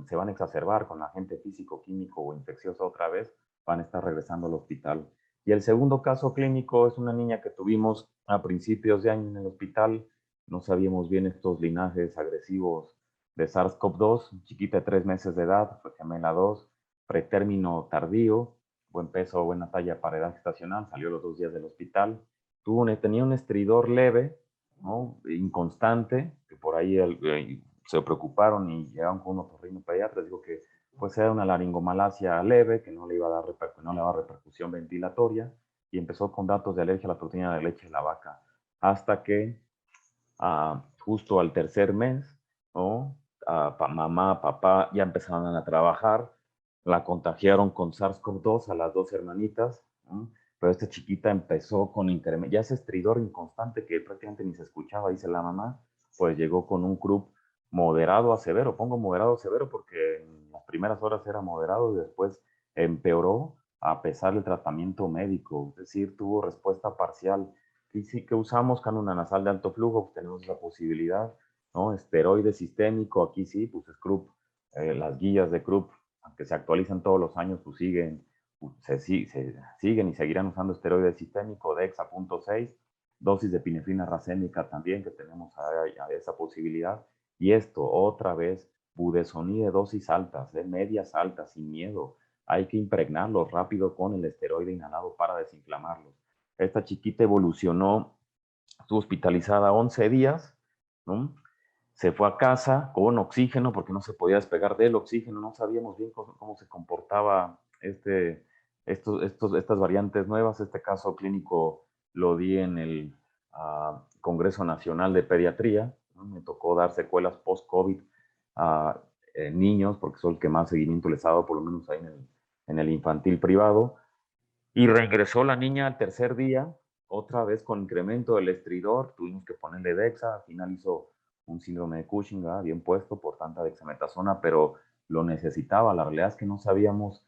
se van a exacerbar con agente físico, químico o infeccioso otra vez, van a estar regresando al hospital. Y el segundo caso clínico es una niña que tuvimos a principios de año en el hospital. No sabíamos bien estos linajes agresivos de SARS-CoV-2, chiquita de 3 meses de edad, fue gemela 2, pretérmino tardío, buen peso, buena talla para edad gestacional, salió los 2 días del hospital. Tenía un estridor leve, ¿no? Inconstante, que por ahí se preocuparon y llegaron con un otorrinopediatra, dijo que pues era una laringomalacia leve, que no le iba a dar repercusión ventilatoria, y empezó con datos de alergia a la proteína de leche de la vaca, hasta que justo al tercer mes, ¿no? Mamá, papá ya empezaron a trabajar, la contagiaron con SARS-CoV-2 a las 2 hermanitas, ¿no? Pero esta chiquita empezó con ya ese estridor inconstante que prácticamente ni se escuchaba, dice la mamá, pues llegó con un CRUP moderado a severo. Pongo moderado a severo porque en las primeras horas era moderado y después empeoró a pesar del tratamiento médico, es decir, tuvo respuesta parcial. Y sí que usamos canula nasal de alto flujo, pues tenemos esa posibilidad, ¿no? Esteroide sistémico, aquí sí, pues es CRUP, las guías de CRUP, aunque se actualizan todos los años, pues se siguen y seguirán usando esteroide sistémico, Dexa.6, dosis de epinefrina racémica también, que tenemos a esa posibilidad. Y esto, otra vez, budesonide, dosis altas, medias altas, sin miedo. Hay que impregnarlo rápido con el esteroide inhalado para desinflamarlos. Esta chiquita evolucionó, estuvo hospitalizada 11 días, ¿no? Se fue a casa con oxígeno porque no se podía despegar del oxígeno. No sabíamos bien cómo se comportaba estas variantes nuevas. Este caso clínico lo di en el Congreso Nacional de Pediatría, ¿no? Me tocó dar secuelas post-COVID a niños, porque soy el que más seguimiento les ha dado, por lo menos ahí en el infantil privado. Y reingresó la niña al tercer día, otra vez con incremento del estridor, tuvimos que ponerle Dexa, al final hizo un síndrome de Cushing, ¿verdad? Bien puesto por tanta dexametasona, pero lo necesitaba. La realidad es que no sabíamos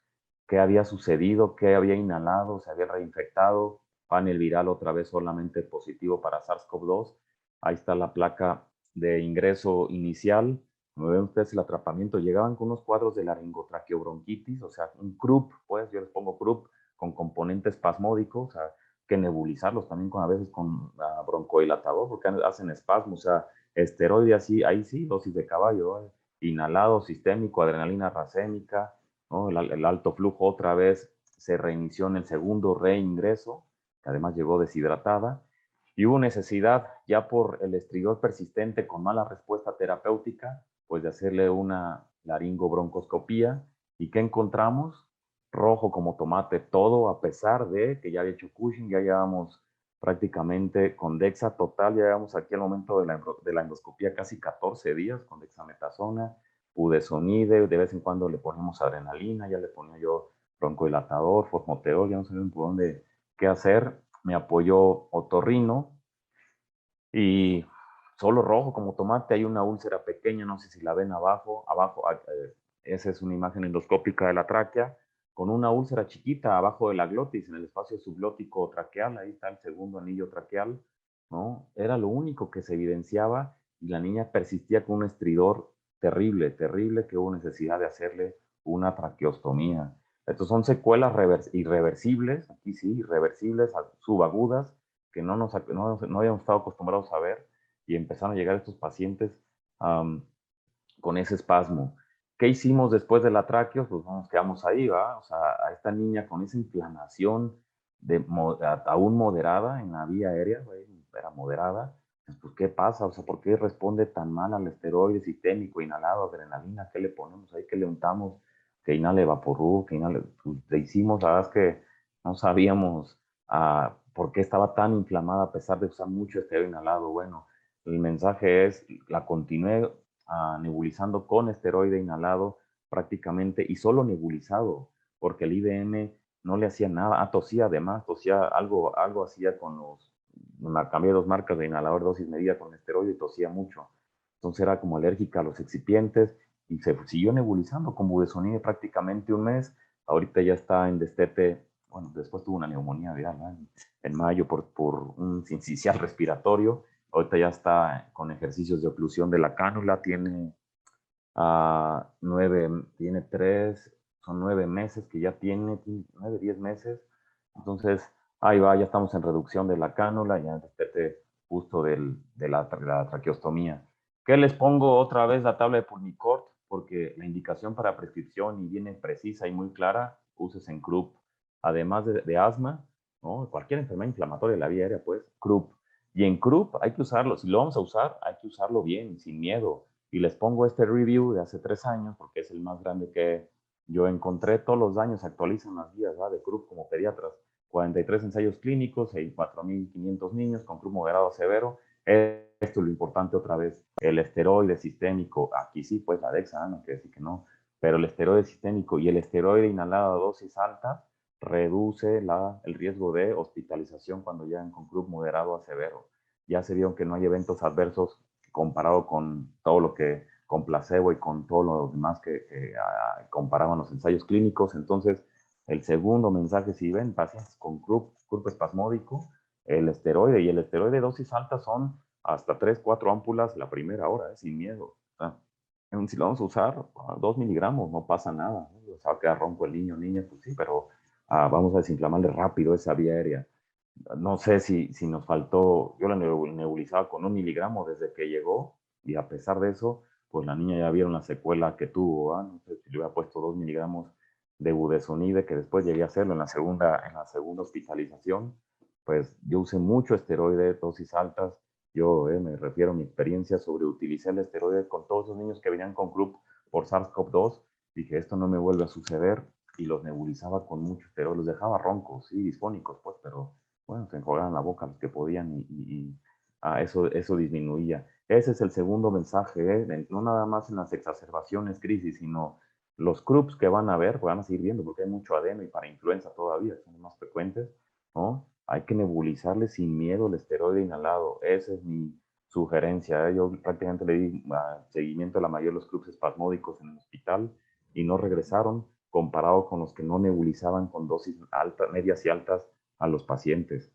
qué había sucedido, qué había inhalado, se había reinfectado, panel viral otra vez solamente positivo para SARS-CoV-2. Ahí está la placa de ingreso inicial. Como ven ustedes, el atrapamiento, llegaban con unos cuadros de laringotraqueobronquitis, o sea, un CRUP, pues yo les pongo CRUP, con componente espasmódico, o sea, que nebulizarlos también con, a veces con broncodilatador, porque hacen espasmo, o sea, esteroide así, ahí sí, dosis de caballo, inhalado, sistémico, adrenalina racémica, ¿no? El alto flujo otra vez se reinició en el segundo reingreso, que además llegó deshidratada, y hubo necesidad ya por el estridor persistente con mala respuesta terapéutica, pues de hacerle una laringobroncoscopía. ¿Y qué encontramos? Rojo como tomate, todo a pesar de que ya había hecho Cushing, ya llevamos prácticamente con Dexa total, ya llevamos aquí al momento de la endoscopía casi 14 días con dexametasona, budesonide, de vez en cuando le ponemos adrenalina, ya le ponía yo broncodilatador, fosmoteol, ya no sabían por dónde qué hacer, me apoyó otorrino y solo rojo como tomate, hay una úlcera pequeña, no sé si la ven abajo, esa es una imagen endoscópica de la tráquea, con una úlcera chiquita abajo de la glotis, en el espacio subglótico traqueal, ahí está el segundo anillo traqueal, ¿no? Era lo único que se evidenciaba y la niña persistía con un estridor terrible, terrible, que hubo necesidad de hacerle una traqueostomía. Estos son secuelas irreversibles, aquí sí, irreversibles, subagudas, que no habíamos estado acostumbrados a ver y empezaron a llegar estos pacientes um, con ese espasmo. ¿Qué hicimos después de la tráqueo? Pues nos quedamos ahí, ¿va? O sea, a esta niña con esa inflamación aún moderada en la vía aérea, era moderada, pues ¿qué pasa? O sea, ¿por qué responde tan mal al esteroide sistémico, inhalado, adrenalina? ¿Qué le ponemos ahí? ¿Qué le untamos? Que inhale Vaporub, que inhale, pues, le hicimos, la verdad es que no sabíamos por qué estaba tan inflamada a pesar de usar mucho esteroide inhalado. Bueno, el mensaje es, la continué nebulizando con esteroide inhalado prácticamente y solo nebulizado, porque el IBM no le hacía nada, tosía además, tosía algo hacía con cambié dos marcas de inhalador dosis medida con esteroide y tosía mucho. Entonces era como alérgica a los excipientes y se siguió nebulizando con budesonide prácticamente un mes. Ahorita ya está en destete, bueno, después tuvo una neumonía viral, ¿no? En mayo por un sincicial respiratorio. Ahorita ya está con ejercicios de oclusión de la cánula, tiene tiene son 9 meses que ya tiene, 9, 10 meses. Entonces, ahí va, ya estamos en reducción de la cánula, ya despete justo de la traqueostomía. ¿Qué les pongo otra vez la tabla de Pulmicort? Porque la indicación para prescripción y viene precisa y muy clara, uses en CRUP. Además de asma, ¿no? Cualquier enfermedad inflamatoria de la vía aérea, pues, CRUP. Y en CRUP hay que usarlo, si lo vamos a usar, hay que usarlo bien, sin miedo. Y les pongo este review de hace 3 años, porque es el más grande que yo encontré. Todos los años se actualizan las guías, ¿va? De CRUP como pediatras. 43 ensayos clínicos, 4.500 niños con CRUP moderado a severo. Esto es lo importante otra vez. El esteroide sistémico, aquí sí, pues la Dexa, no quiere decir que no, pero el esteroide sistémico y el esteroide inhalado a dosis altas reduce el riesgo de hospitalización cuando llegan con CRUP moderado a severo. Ya se vio que no hay eventos adversos comparado con todo lo que, con placebo y con todo lo demás que comparaban los ensayos clínicos. Entonces, el segundo mensaje, si ven pacientes con CRUP espasmódico, el esteroide y el esteroide de dosis altas son hasta 3, 4 ámpulas la primera hora, sin miedo. O sea, si lo vamos a usar, 2 miligramos, no pasa nada. O sea, va a quedar ronco el niña, pues sí, pero vamos a desinflamarle rápido esa vía aérea. No sé si nos faltó, yo la nebulizaba con 1 miligramo desde que llegó y a pesar de eso, pues la niña ya vieron la secuela que tuvo, no sé si le hubiera puesto 2 miligramos de budesonide, que después llegué a hacerlo en la segunda hospitalización, pues yo usé mucho esteroide, dosis altas, yo me refiero a mi experiencia sobre utilizar el esteroide con todos los niños que venían con CRUP por SARS-CoV-2, dije esto no me vuelve a suceder y los nebulizaba con mucho esteroide, los dejaba roncos, sí, disfónicos, pues, pero bueno, se enjuagaban la boca los que podían eso disminuía. Ese es el segundo mensaje, no nada más en las exacerbaciones, crisis, sino Los CRUPs que van a ver, pues van a seguir viendo porque hay mucho adeno y para influenza todavía, son más frecuentes, ¿no? Hay que nebulizarle sin miedo el esteroide inhalado. Esa es mi sugerencia, ¿eh? Yo prácticamente le di seguimiento a la mayoría de los CRUPs espasmódicos en el hospital y no regresaron comparado con los que no nebulizaban con dosis altas, medias y altas a los pacientes.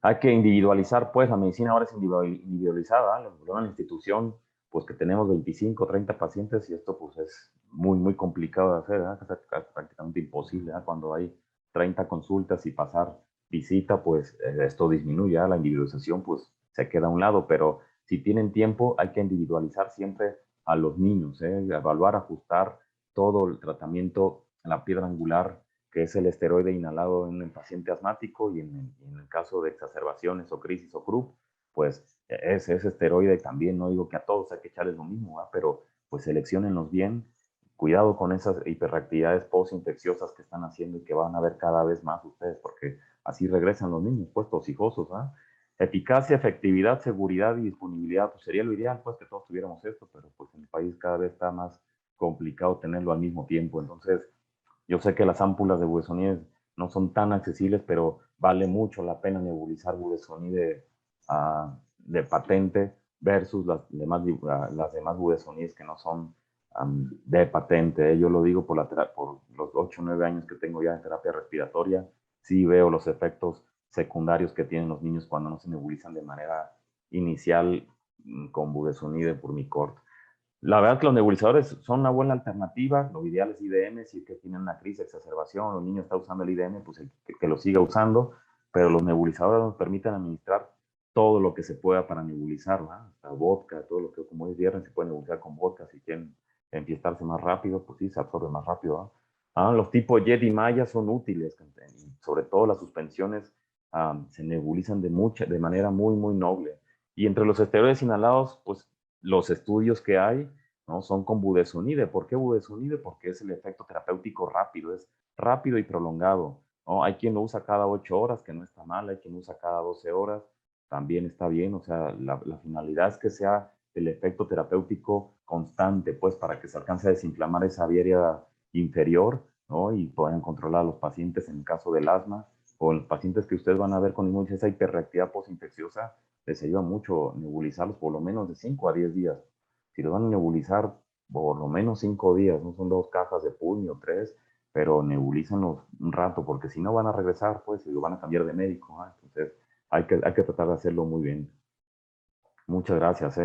Hay que individualizar, pues la medicina ahora es individualizada, ¿eh? En la institución, pues que tenemos 25, 30 pacientes y esto pues es muy, muy complicado de hacer, ¿eh? Es prácticamente imposible, ¿eh? Cuando hay 30 consultas y pasar visita, pues esto disminuye, ¿eh? La individualización pues se queda a un lado, pero si tienen tiempo hay que individualizar siempre a los niños, ¿eh? Evaluar, ajustar todo el tratamiento, la piedra angular que es el esteroide inhalado en el paciente asmático y en el caso de exacerbaciones o crisis o CRUP, pues ese esteroide también, no digo que a todos hay que echarles lo mismo, ¿eh? Pero pues seleccionenlos bien, cuidado con esas hiperactividades postinfecciosas que están haciendo y que van a ver cada vez más ustedes, porque así regresan los niños, pues tosijosos, ¿eh? Eficacia, efectividad, seguridad y disponibilidad, pues sería lo ideal, pues que todos tuviéramos esto, pero pues en el país cada vez está más complicado tenerlo al mismo tiempo, entonces yo sé que las ámpulas de budesonide no son tan accesibles, pero vale mucho la pena nebulizar budesonide de patente versus las demás budesonides que no son de patente. Yo lo digo por los 8 o 9 años que tengo ya en terapia respiratoria, sí veo los efectos secundarios que tienen los niños cuando no se nebulizan de manera inicial con budesonide por Micort. La verdad es que los nebulizadores son una buena alternativa. Lo ideal es IDM, si es que tienen una crisis, exacerbación, o el niño está usando el IDM, pues que lo siga usando, pero los nebulizadores nos permiten administrar todo lo que se pueda para nebulizar, ¿no? Hasta vodka, todo lo que como es viernes se puede nebulizar con vodka, si quieren enfiestarse más rápido, pues sí, se absorbe más rápido, ¿no? Los tipos Jet y Maya son útiles, sobre todo las suspensiones se nebulizan de manera muy, muy noble. Y entre los esteroides inhalados, pues los estudios que hay, ¿no? Son con budesonide. ¿Por qué budesonide? Porque es el efecto terapéutico rápido, es rápido y prolongado, ¿no? Hay quien lo usa cada 8 horas, que no está mal, hay quien lo usa cada 12 horas, también está bien, o sea, la finalidad es que sea el efecto terapéutico constante, pues para que se alcance a desinflamar esa vía inferior, ¿no? Y puedan controlar a los pacientes en el caso del asma o en los pacientes que ustedes van a ver con esa hiperreactividad postinfecciosa, les ayuda mucho nebulizarlos por lo menos de 5 a 10 días. Si los van a nebulizar por lo menos 5 días, no son 2 cajas de puño, 3, pero nebulízanlos un rato, porque si no van a regresar, pues, y lo van a cambiar de médico, ¿eh? Entonces, hay que tratar de hacerlo muy bien. Muchas gracias,